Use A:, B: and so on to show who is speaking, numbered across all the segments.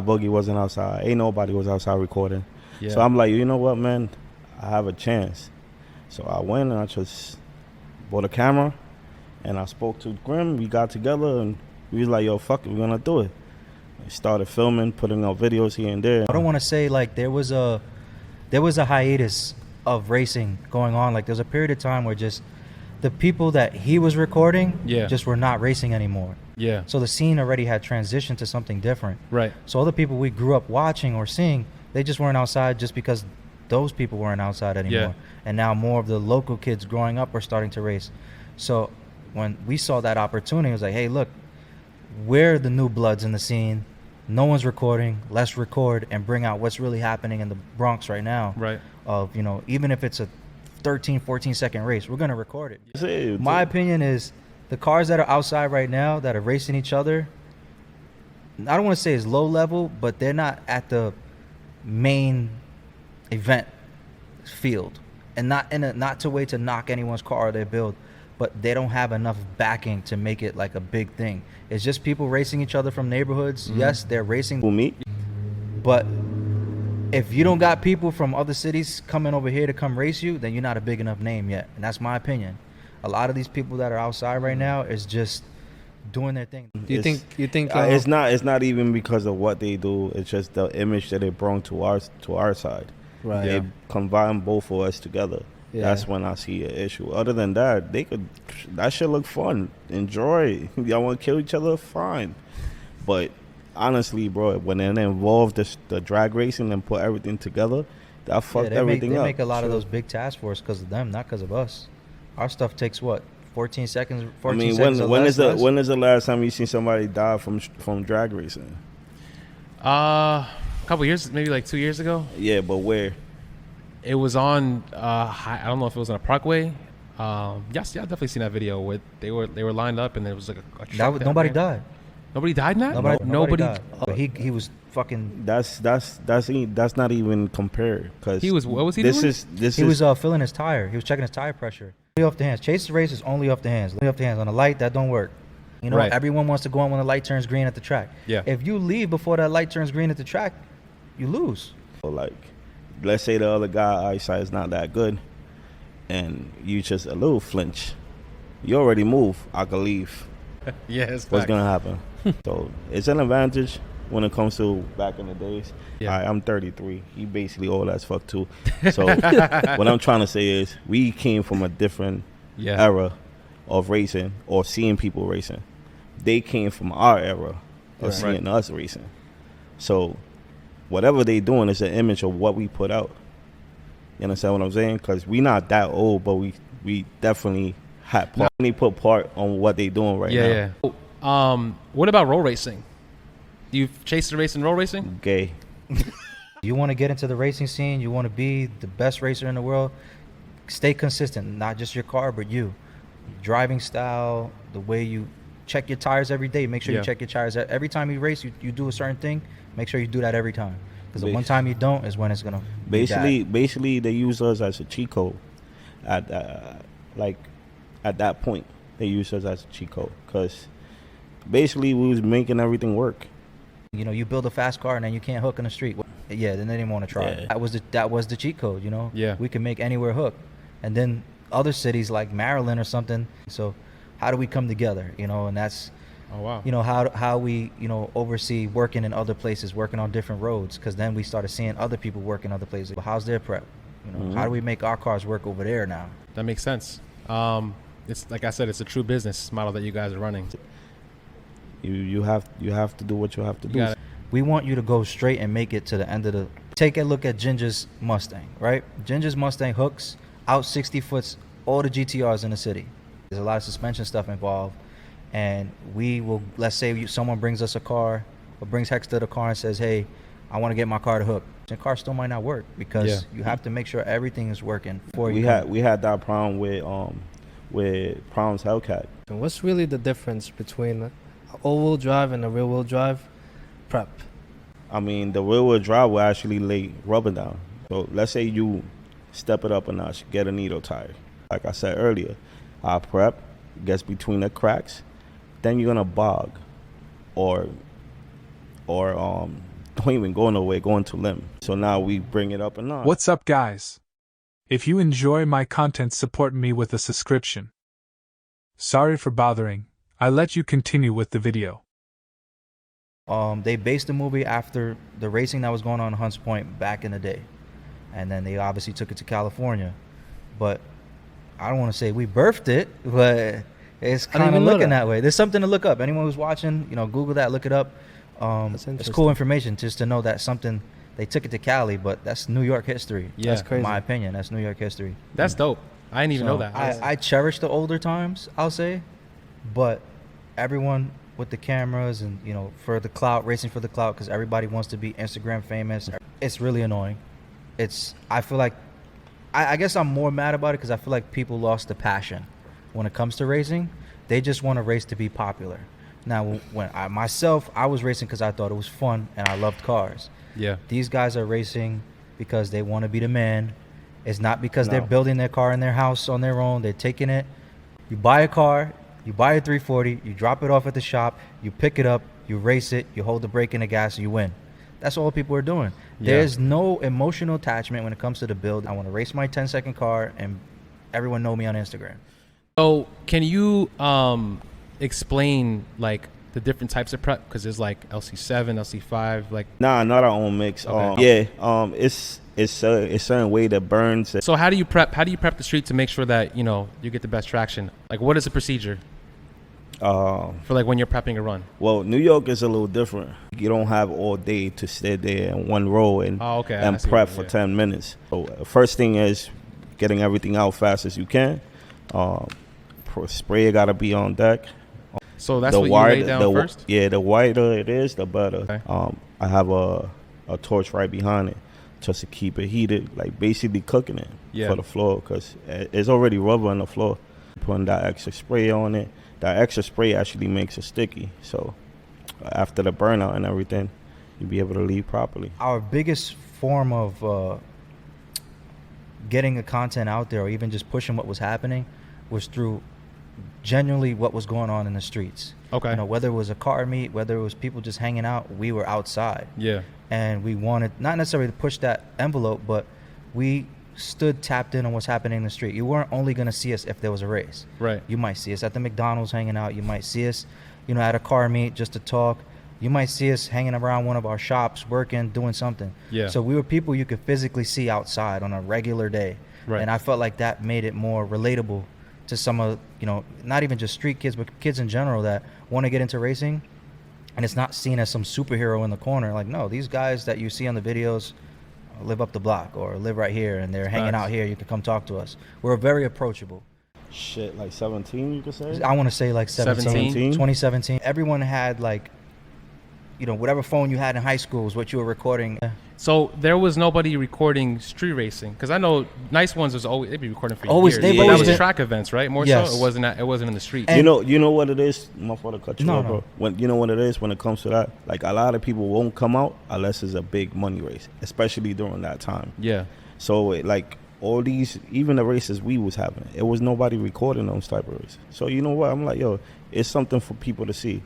A: Boogie wasn't outside. Ain't nobody was outside recording.
B: Yeah.
A: So I'm like, you know what, man? I have a chance. So I went and I just bought a camera and I spoke to Grim. We got together and we was like, yo, fuck it, we're gonna do it. We started filming, putting out videos here and there.
C: I don't want to say like there was a hiatus of racing going on. Like there's a period of time where just the people that he was recording just were not racing anymore.
B: Yeah.
C: So the scene already had transitioned to something different.
B: Right.
C: So other people we grew up watching or seeing, they just weren't outside just because those people weren't outside anymore.
B: Yeah.
C: And now more of the local kids growing up are starting to race. So when we saw that opportunity, it was like, hey, look, we're the new bloods in the scene. No one's recording. Let's record and bring out what's really happening in the Bronx right now.
B: Right.
C: Of, you know, even if it's a 13, 14 second race, we're going to record it.
A: Yeah.
C: My opinion is the cars that are outside right now that are racing each other, I don't want to say it's low level, but they're not at the main event field. And not to wait to knock anyone's car or their build, but they don't have enough backing to make it like a big thing. It's just people racing each other from neighborhoods.
B: Mm-hmm.
C: Yes, they're racing.
A: Who, me?
C: But if you don't got people from other cities coming over here to come race you, then you're not a big enough name yet. And that's my opinion. A lot of these people that are outside right now is just doing their thing.
D: You think
A: it's not even because of what they do. It's just the image that they brought to our side.
D: right?
A: They combine both of us together.
D: Yeah.
A: That's when I see an issue. Other than that, that should look fun. Enjoy. Y'all want to kill each other? Fine. But honestly, bro, when they involve the drag racing and put everything together, that fucked everything up.
C: They make a lot of those big task force because of them, not because of us. Our stuff takes what, 14 seconds? 14 seconds
A: when is the last time you seen somebody die from drag racing?
B: A couple years, maybe like 2 years ago.
A: Yeah, but where?
B: It was on. I don't know if it was on a Parkway. Yes, yeah, I've definitely seen that video where they were lined up and there was like a truck.
C: Nobody died.
B: Nobody died in that.
C: Nobody died. But he was fucking.
A: That's not even compared because
B: he was. What was he doing?
C: He was filling his tire. He was checking his tire pressure. Only off the hands. Chase the race is only off the hands. Only off the hands. On the light, that don't work. You know,
B: Right.
C: Everyone wants to go on when the light turns green at the track.
B: Yeah.
C: If you leave before that light turns green at the track, you lose.
A: like, let's say the other guy eyesight is not that good, and you just a little flinch, you already move. I could leave.
B: Yes.
A: What's gonna happen? So it's an advantage when it comes to back in the days.
B: Yeah.
A: I'm 33. He basically old as fuck too. So what I'm trying to say is we came from a different era of racing or seeing people racing. They came from our era of seeing us racing. So whatever they doing is an image of what we put out. You understand what I'm saying? Because we not that old, but we definitely had part. We put part on what they doing right now.
B: Yeah. What about roll racing? You've chased the race in roll racing?
A: Gay.
C: You want to get into the racing scene, you want to be the best racer in the world, stay consistent, not just your car, but you. Driving style, the way you check your tires every day, make sure you check your tires. Every time you race, you do a certain thing, make sure you do that every time. Because the one time you don't is when it's going to
A: Basically, they use us as a cheat code. At that point, they use us as a cheat code. Because basically, we was making everything work.
C: You know, you build a fast car and then you can't hook in the street. Yeah, then they didn't want to try it. That was the cheat code, you know?
B: Yeah.
C: We can make anywhere hook. And then other cities like Maryland or something. So how do we come together, you know? And that's, you know, how we, you know, oversee working in other places, working on different roads. Because then we started seeing other people work in other places. How's their prep? You know, how do we make our cars work over there now?
B: That makes sense. It's like I said, it's a true business model that you guys are running.
A: You have to do what you have to do.
C: We want you to go straight and make it to the end of the. Take a look at Ginger's Mustang, right? Ginger's Mustang hooks out 60 foots all the GTRs in the city. There's a lot of suspension stuff involved, and we will. Let's say someone brings us a car or brings Hex to the car and says, "Hey, I want to get my car to hook." The car still might not work because you have to make sure everything is working before you.
A: We had that problem with Prom's Hellcat.
D: And what's really the difference between an all-wheel drive and a rear-wheel drive prep?
A: I mean, the rear-wheel drive will actually lay rubber down. So let's say you step it up a notch, get a needle tire. Like I said earlier, our prep gets between the cracks. Then you're gonna bog, or don't even go nowhere, going to limb. So now we bring it up a notch.
E: What's up, guys? If you enjoy my content, support me with a subscription. Sorry for bothering. I'll let you continue with the video.
C: They based the movie after the racing that was going on in Hunts Point back in the day. And then they obviously took it to California. But I don't want to say we birthed it, but it's kind of looking that way. There's something to look up. Anyone who's watching, Google that, look it up. It's cool information just to know that something, they took it to Cali, but that's New York history.
B: Yeah,
C: that's crazy. In my opinion, that's New York history.
B: That's dope. I didn't even know that.
C: I cherish the older times, I'll say, but everyone with the cameras and, for the clout, racing for the clout, because everybody wants to be Instagram famous. It's really annoying. I feel like, I guess I'm more mad about it because I feel like people lost the passion when it comes to racing. They just want to race to be popular. Now, when I was racing because I thought it was fun and I loved cars.
B: Yeah. These
C: guys are racing because they want to be the man. It's not because they're building their car in their house on their own. They're taking it. You buy a car, you buy a 340, you drop it off at the shop, you pick it up, you race it, you hold the brake and the gas, and you win. That's all people are doing. Yeah. There's no emotional attachment when it comes to the build. I want to race my 10-second car and everyone know me on Instagram.
B: So can you explain like the different types of prep? Because there's like LC7, LC5, like.
A: Nah, not our own mix. Okay. It's a certain way that burns.
B: So how do you prep the street to make sure that you get the best traction? Like, what is the procedure for like when you're prepping a run? Well,
A: New York is a little different. You don't have all day to stay there in one row and prep for 10 minutes. So first thing is getting everything out fast as you can. Sprayer got to be on deck.
B: So that's what you lay down first?
A: Yeah, the whiter it is, the better.
B: Okay.
A: I have a torch right behind it just to keep it heated, like basically cooking it for the floor because it's already rubber on the floor. Putting that extra spray on it, that extra spray actually makes it sticky. So after the burnout and everything, you'll be able to leave properly.
C: Our biggest form of getting the content out there or even just pushing what was happening was through genuinely what was going on in the streets.
B: Okay.
C: Whether it was a car meet, whether it was people just hanging out, we were outside.
B: Yeah.
C: And we wanted not necessarily to push that envelope, but we stood tapped in on what's happening in the street. You weren't only going to see us if there was a race.
B: Right.
C: You might see us at the McDonald's hanging out. You might see us, at a car meet just to talk. You might see us hanging around one of our shops, working, doing something.
B: Yeah.
C: So we were people you could physically see outside on a regular day.
B: Right.
C: And I felt like that made it more relatable to some of, not even just street kids, but kids in general that want to get into racing. And it's not seen as some superhero in the corner. Like, no, these guys that you see on the videos live up the block or live right here and they're hanging out here. You can come talk to us. We're very approachable.
A: Shit, like 17, you could say?
C: I want to say like 17. 2017. Everyone had like, whatever phone you had in high school was what you were recording.
B: So there was nobody recording street racing because I know Nice Ones was always they'd be recording for years.
C: They've
B: always
C: been
B: track events, right? More so, it wasn't in the street.
A: And you know what it is. My fault to cut you off, bro. When you know what it is when it comes to that, like a lot of people won't come out unless it's a big money race, especially during that time.
B: Yeah.
A: So like all these, even the races we was having, it was nobody recording those type of races. So you know what? I'm like, yo, it's something for people to see.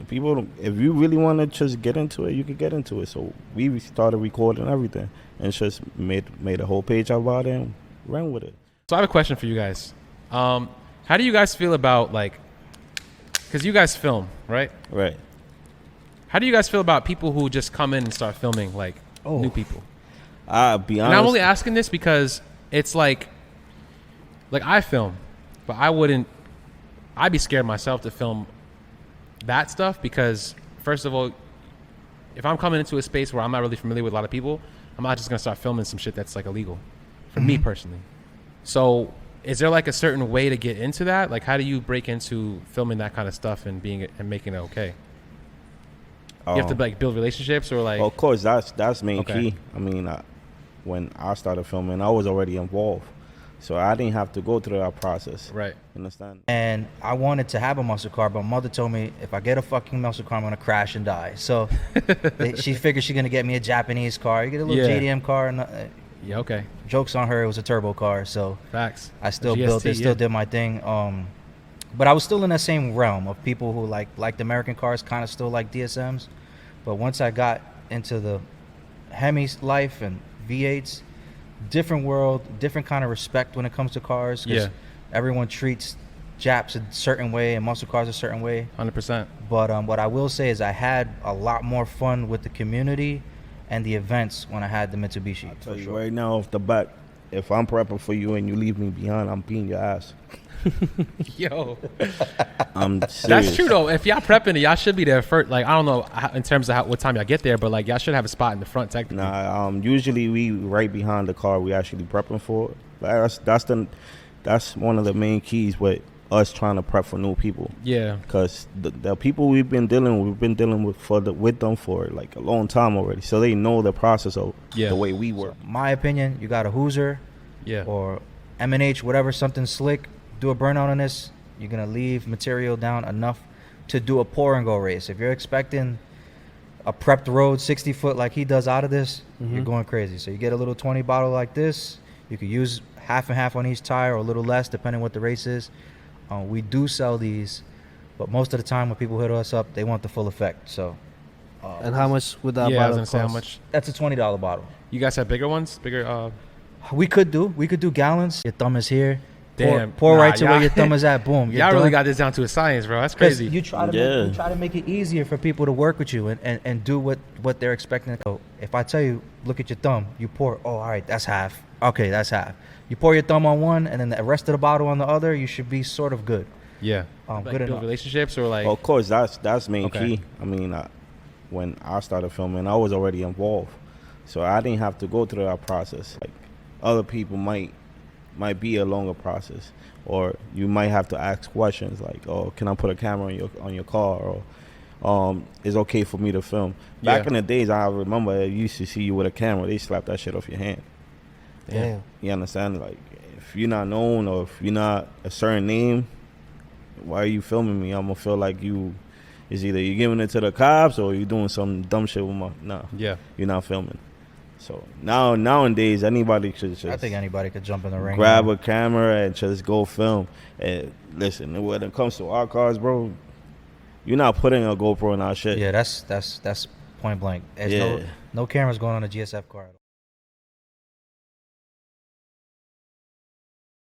A: People, if you really want to just get into it, you can get into it. So we started recording everything and just made a whole page about it and ran with it.
B: So I have a question for you guys. How do you guys feel about because you guys film, right?
A: Right.
B: How do you guys feel about people who just come in and start filming new people?
A: I'll be honest.
B: And I'm only asking this because it's like I film, but I'd be scared myself to film that stuff because first of all, if I'm coming into a space where I'm not really familiar with a lot of people, I'm not just gonna start filming some shit that's like illegal for me personally. So is there like a certain way to get into that? Like how do you break into filming that kind of stuff and making it okay? You have to like build relationships or like.
A: Well, of course, that's main key. I mean, when I started filming, I was already involved. So I didn't have to go through that process.
B: Right.
A: Understand?
C: And I wanted to have a muscle car, but mother told me if I get a fucking muscle car, I'm going to crash and die. So she figured she's going to get me a Japanese car. You get a little JDM car. And,
B: yeah, okay.
C: Joke's on her. It was a turbo car. So
B: facts.
C: I still built it, still did my thing. But I was still in that same realm of people who liked American cars, kind of still like DSMs. But once I got into the Hemi life and V8s, different world, different kind of respect when it comes to cars. 'Cause everyone treats Japs a certain way and muscle cars a certain way.
B: 100%.
C: But what I will say is I had a lot more fun with the community and the events when I had the Mitsubishi.
A: I'll tell you right now off the bat, if I'm prepping for you and you leave me behind, I'm beating your ass.
B: Yo,
A: I'm serious.
B: that's true though. If y'all prepping it, y'all should be there first. Like I don't know in terms of what time y'all get there, but like y'all should have a spot in the front technically.
A: Nah, usually we right behind the car we actually prepping for. That's one of the main keys with us trying to prep for new people.
B: Yeah,
A: because the people we've been dealing with them for like a long time already, so they know the process of the way we work.
C: My opinion, you got a Hoosier, or M&H, whatever, something slick. Do a burnout on this. You're gonna leave material down enough to do a pour and go race. If you're expecting a prepped road 60 foot like he does out of this, you're going crazy. So you get a little 20 bottle like this. You could use half and half on each tire or a little less depending what the race is. We do sell these, but most of the time when people hit us up, they want the full effect. So,
D: and how much would that
B: I was
D: bottle
B: gonna say how
D: cost?
B: much.
C: That's a $20 bottle.
B: You guys have bigger ones, bigger.
C: We could do gallons. Your thumb is here.
B: Damn,
C: pour
B: nah,
C: right to where
B: y'all-
C: your thumb is at. Boom.
B: Y'all really got this down to a science, bro. That's
C: 'Cause
B: crazy.
C: You try to make it easier for people to work with you and do what they're expecting. So if I tell you, look at your thumb, you pour. Oh, all right, that's half. Okay, that's half. You pour your thumb on one, and then the rest of the bottle on the other. You should be sort of good.
B: Yeah.
C: Good
B: Like build
C: enough.
B: relationships or like.
A: Of course, that's main
B: Okay.
A: key. I mean, when I started filming, I was already involved, so I didn't have to go through that process. Like other people might be a longer process, or you might have to ask questions like, "Oh, can I put a camera on your car?" Or "It's okay for me to film." Back in the days, I remember I used to see you with a camera. They slap that shit off your hand.
D: Damn.
A: You understand? Like, if you're not known or if you're not a certain name, why are you filming me? I'm gonna feel like it's either you're giving it to the cops or you're doing some dumb shit with you're not filming. So nowadays anybody should just,
C: I think anybody could jump in the ring.
A: grab a camera and just go film. And listen, when it comes to our cars, bro, you're not putting a GoPro in our shit.
C: Yeah, that's point blank. There's no cameras going on a GSF car at all.